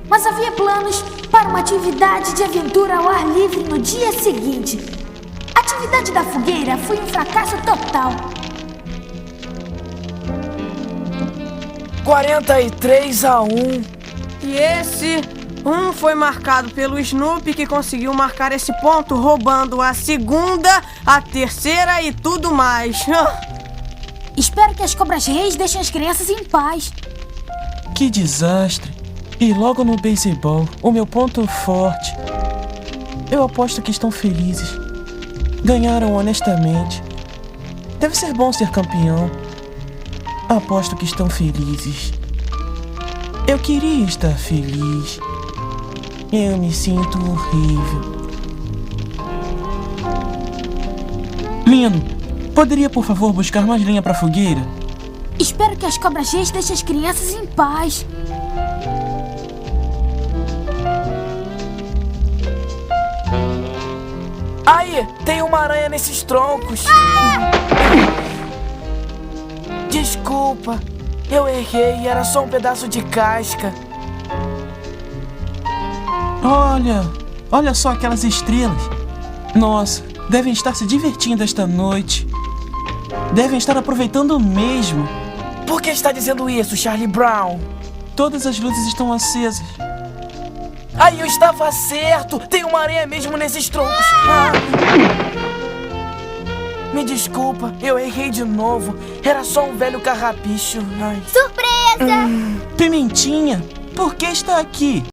mas havia planos para uma atividade de aventura ao ar livre no dia seguinte. A atividade da fogueira foi um fracasso total. 43-1. E esse foi marcado pelo Snoopy, que conseguiu marcar esse ponto, roubando a segunda, a terceira e tudo mais. Espero que as cobras reis deixem as crianças em paz. Que desastre. E logo no beisebol, o meu ponto forte. Eu aposto que estão felizes. Ganharam honestamente. Deve ser bom ser campeão. Aposto que estão felizes. Eu queria estar feliz. Eu me sinto horrível. Lino, poderia por favor buscar mais lenha para a fogueira? Espero que as cobras reis deixem as crianças em paz. Aí, tem uma aranha nesses troncos. Desculpa, eu errei, era só um pedaço de casca. Olha só aquelas estrelas. Nossa, devem estar se divertindo esta noite. Devem estar aproveitando mesmo. Por que está dizendo isso, Charlie Brown? Todas as luzes estão acesas. Aí, eu estava certo! Tem uma aranha mesmo nesses troncos! Me desculpa, eu errei de novo. Era só um velho carrapicho. Surpresa! Pimentinha, por que está aqui?